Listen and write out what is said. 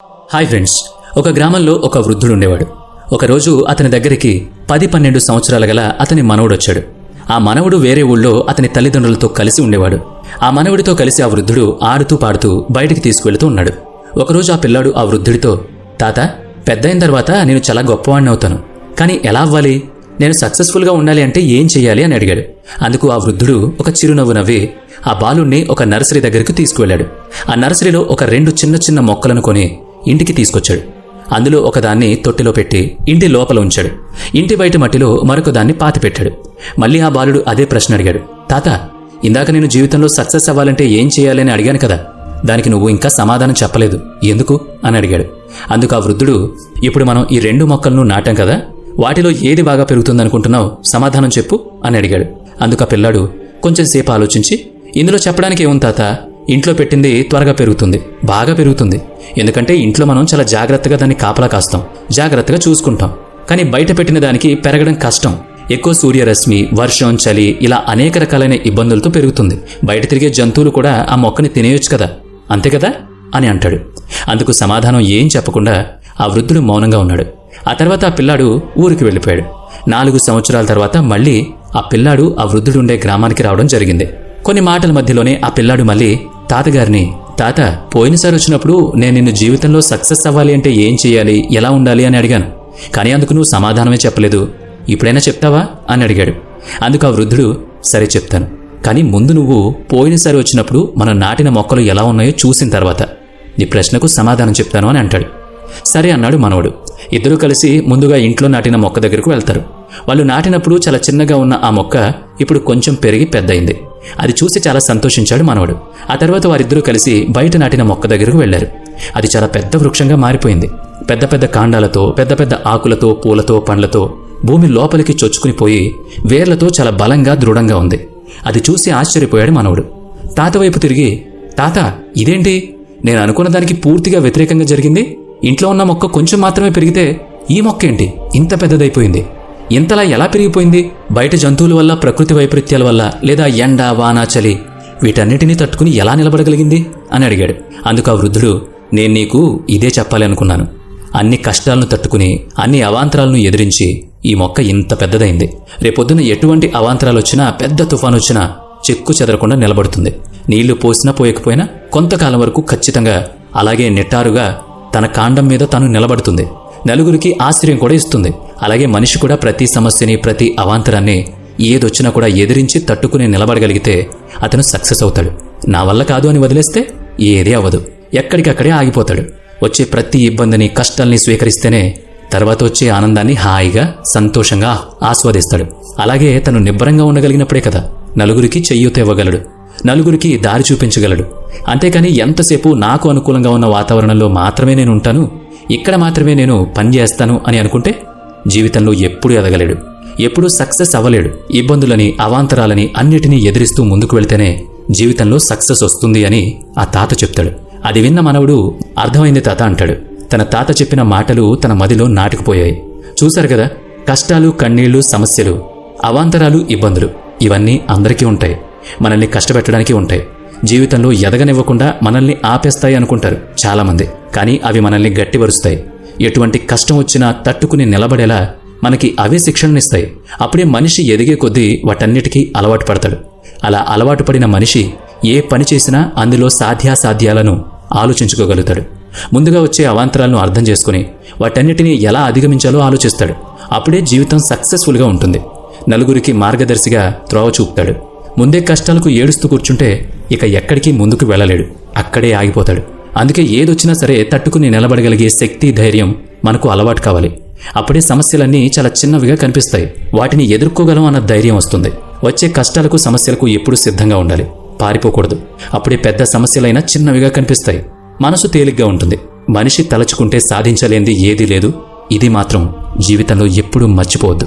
Hi friends, ఒక గ్రామంలో ఒక వృద్ధుడు ఉండేవాడు. ఒకరోజు అతని దగ్గరికి 10-12 సంవత్సరాల గల అతని మనవడు వచ్చాడు. ఆ మనవడు వేరే ఊళ్ళో అతని తల్లిదండ్రులతో కలిసి ఉండేవాడు. ఆ మనవడితో కలిసి ఆ వృద్ధుడు ఆడుతూ పాడుతూ బయటికి తీసుకువెళుతూ ఉన్నాడు. ఒకరోజు ఆ పిల్లాడు ఆ వృద్ధుడితో, తాత, పెద్దయిన తర్వాత నేను చాలా గొప్పవాడిని అవుతాను, కానీ ఎలా అవ్వాలి? నేను సక్సెస్ఫుల్గా ఉండాలి అంటే ఏం చెయ్యాలి అని అడిగాడు. అందుకు ఆ వృద్ధుడు ఒక చిరునవ్వు నవ్వి ఆ బాలుణ్ణి ఒక నర్సరీ దగ్గరికి తీసుకువెళ్ళాడు. ఆ నర్సరీలో ఒక 2 చిన్న చిన్న మొక్కలను కొని ఇంటికి తీసుకొచ్చాడు. అందులో ఒకదాన్ని తొట్టిలో పెట్టి ఇంటి లోపల ఉంచాడు. ఇంటి బయట మట్టిలో మరొక దాన్ని పాతిపెట్టాడు. మళ్ళీ ఆ బాలుడు అదే ప్రశ్న అడిగాడు. తాత, ఇందాక నేను జీవితంలో సక్సెస్ అవ్వాలంటే ఏం చేయాలని అడిగాను కదా, దానికి నువ్వు ఇంకా సమాధానం చెప్పలేదు, ఎందుకు అని అడిగాడు. అందుకు ఆ వృద్ధుడు, ఇప్పుడు మనం ఈ 2 మొక్కలను నాటాం కదా, వాటిలో ఏది బాగా పెరుగుతుందనుకుంటున్నావు, సమాధానం చెప్పు అని అడిగాడు. అందుకు ఆ పిల్లాడు కొంచెం సేపు ఆలోచించి, ఇందులో చెప్పడానికి ఏముంది తాత, ఇంట్లో పెట్టింది త్వరగా పెరుగుతుంది, బాగా పెరుగుతుంది. ఎందుకంటే ఇంట్లో మనం చాలా జాగ్రత్తగా దాన్ని కాపలా కాస్తాం, జాగ్రత్తగా చూసుకుంటాం. కానీ బయట పెట్టిన దానికి పెరగడం కష్టం. ఎక్కువ సూర్యరశ్మి, వర్షం, చలి ఇలా అనేక రకాలైన ఇబ్బందులతో పెరుగుతుంది. బయట తిరిగే జంతువులు కూడా ఆ మొక్కని తినేయొచ్చు కదా, అంతే కదా అని అంటాడు. అందుకు సమాధానం ఏం చెప్పకుండా ఆ వృద్ధుడు మౌనంగా ఉన్నాడు. ఆ తర్వాత ఆ పిల్లాడు ఊరికి వెళ్ళిపోయాడు. 4 సంవత్సరాల తర్వాత మళ్ళీ ఆ పిల్లాడు ఆ వృద్ధుడు ఉండే గ్రామానికి రావడం జరిగింది. కొన్ని మాటల మధ్యలోనే ఆ పిల్లాడు మళ్ళీ తాతగారిని, తాత, పోయినసారి వచ్చినప్పుడు నేను నిన్ను జీవితంలో సక్సెస్ అవ్వాలి అంటే ఏం చేయాలి, ఎలా ఉండాలి అని అడిగాను, కానీ అందుకు నువ్వు సమాధానమే చెప్పలేదు, ఇప్పుడైనా చెప్తావా అని అడిగాడు. అందుకు ఆ వృద్ధుడు, సరే చెప్తాను, కానీ ముందు నువ్వు పోయినసారి వచ్చినప్పుడు మనం నాటిన మొక్కలు ఎలా ఉన్నాయో చూసిన తర్వాత నీ ప్రశ్నకు సమాధానం చెప్తాను అని అంటాడు. సరే అన్నాడు మనవడు. ఇద్దరూ కలిసి ముందుగా ఇంట్లో నాటిన మొక్క దగ్గరకు వెళ్తారు. వాళ్ళు నాటినప్పుడు చాలా చిన్నగా ఉన్న ఆ మొక్క ఇప్పుడు కొంచెం పెరిగి పెద్దయింది. అది చూసి చాలా సంతోషించాడు మనవడు. ఆ తర్వాత వారిద్దరూ కలిసి బయట నాటిన మొక్క దగ్గరకు వెళ్లారు. అది చాలా పెద్ద వృక్షంగా మారిపోయింది. పెద్ద పెద్ద కాండాలతో, పెద్ద పెద్ద ఆకులతో, పూలతో, పండ్లతో భూమి లోపలికి చొచ్చుకుని పోయి వేర్లతో చాలా బలంగా, దృఢంగా ఉంది. అది చూసి ఆశ్చర్యపోయాడు మనవడు. తాత వైపు తిరిగి, తాత, ఇదేంటి, నేను అనుకున్న దానికి పూర్తిగా వ్యతిరేకంగా జరిగింది. ఇంట్లో ఉన్న మొక్క కొంచెం మాత్రమే పెరిగితే ఈ మొక్క ఏంటి ఇంత పెద్దదైపోయింది, ఇంతలా ఎలా పెరిగిపోయింది? బయట జంతువుల వల్ల, ప్రకృతి వైపరీత్యాల వల్ల, లేదా ఎండ, వాన, చలి వీటన్నిటినీ తట్టుకుని ఎలా నిలబడగలిగింది అని అడిగాడు. అందుకు ఆ వృద్ధుడు, నేను నీకు ఇదే చెప్పాలి అనుకున్నాను. అన్ని కష్టాలను తట్టుకుని, అన్ని అవాంతరాలను ఎదిరించి ఈ మొక్క ఇంత పెద్దదైంది. రేపొద్దున ఎటువంటి అవాంతరాలు వచ్చినా, పెద్ద తుఫాను వచ్చినా చెక్కు చెదరకుండా నిలబడుతుంది. నీళ్లు పోసినా పోయకపోయినా కొంతకాలం వరకు ఖచ్చితంగా అలాగే నిట్టారుగా తన కాండం మీద తాను నిలబడుతుంది. నలుగురికి ఆశ్చర్యం కూడా ఇస్తుంది. అలాగే మనిషి కూడా ప్రతి సమస్యని, ప్రతి అవాంతరాన్ని ఏదొచ్చినా కూడా ఎదిరించి తట్టుకుని నిలబడగలిగితే అతను సక్సెస్ అవుతాడు. నా వల్ల కాదు అని వదిలేస్తే ఏదీ అవ్వదు, ఎక్కడికక్కడే ఆగిపోతాడు. వచ్చే ప్రతి ఇబ్బందిని, కష్టాల్ని స్వీకరిస్తేనే తర్వాత వచ్చే ఆనందాన్ని హాయిగా, సంతోషంగా ఆస్వాదిస్తాడు. అలాగే తను నిబ్బరంగా ఉండగలిగినప్పుడే కదా నలుగురికి చెయ్యూత ఇవ్వగలడు, నలుగురికి దారి చూపించగలడు. అంతేకాని ఎంతసేపు నాకు అనుకూలంగా ఉన్న వాతావరణంలో మాత్రమే నేను ఉంటాను, ఇక్కడ మాత్రమే నేను పనిచేస్తాను అని అనుకుంటే జీవితంలో ఎప్పుడూ ఎదగలేడు, ఎప్పుడూ సక్సెస్ అవ్వలేడు. ఇబ్బందులని, అవాంతరాలని అన్నిటినీ ఎదిరిస్తూ ముందుకు వెళితేనే జీవితంలో సక్సెస్ వస్తుంది అని ఆ తాత చెప్తాడు. అది విన్న మనవడు, అర్థమైంది తాత అంటాడు. తన తాత చెప్పిన మాటలు తన మదిలో నాటుకుపోయాయి. చూశారు కదా, కష్టాలు, కన్నీళ్లు, సమస్యలు, అవాంతరాలు, ఇబ్బందులు ఇవన్నీ అందరికీ ఉంటాయి. మనల్ని కష్టపెట్టడానికి ఉంటాయి. జీవితంలో ఎదగనివ్వకుండా మనల్ని ఆపేస్తాయి అనుకుంటారు చాలామంది. కానీ అవి మనల్ని గట్టిపరుస్తాయి. ఎటువంటి కష్టం వచ్చినా తట్టుకుని నిలబడేలా మనకి అవే శిక్షణనిస్తాయి. అప్పుడే మనిషి ఎదిగే కొద్దీ వాటన్నిటికీ అలవాటు పడతాడు. అలా అలవాటు పడిన మనిషి ఏ పని చేసినా అందులో సాధ్యాసాధ్యాలను ఆలోచించుకోగలుగుతాడు. ముందుగా వచ్చే అవాంతరాలను అర్థం చేసుకుని వాటన్నిటినీ ఎలా అధిగమించాలో ఆలోచిస్తాడు. అప్పుడే జీవితం సక్సెస్ఫుల్గా ఉంటుంది. నలుగురికి మార్గదర్శిగా త్రోవ చూపుతాడు. ముందే కష్టాలకు ఏడుస్తూ కూర్చుంటే ఇక ఎక్కడికి ముందుకు వెళ్ళలేడు, అక్కడే ఆగిపోతాడు. అందుకే ఏదొచ్చినా సరే తట్టుకుని నిలబడగలిగే శక్తి, ధైర్యం మనకు అలవాటు కావాలి. అప్పుడే సమస్యలన్నీ చాలా చిన్నవిగా కనిపిస్తాయి. వాటిని ఎదుర్కోగలం అన్న ధైర్యం వస్తుంది. వచ్చే కష్టాలకు, సమస్యలకు ఎప్పుడూ సిద్ధంగా ఉండాలి, పారిపోకూడదు. అప్పుడే పెద్ద సమస్యలైనా చిన్నవిగా కనిపిస్తాయి. మనసు తేలిగ్గా ఉంటుంది. మనిషి తలచుకుంటే సాధించలేనిది ఏదీ లేదు. ఇది మాత్రం జీవితంలో ఎప్పుడూ మర్చిపోవద్దు.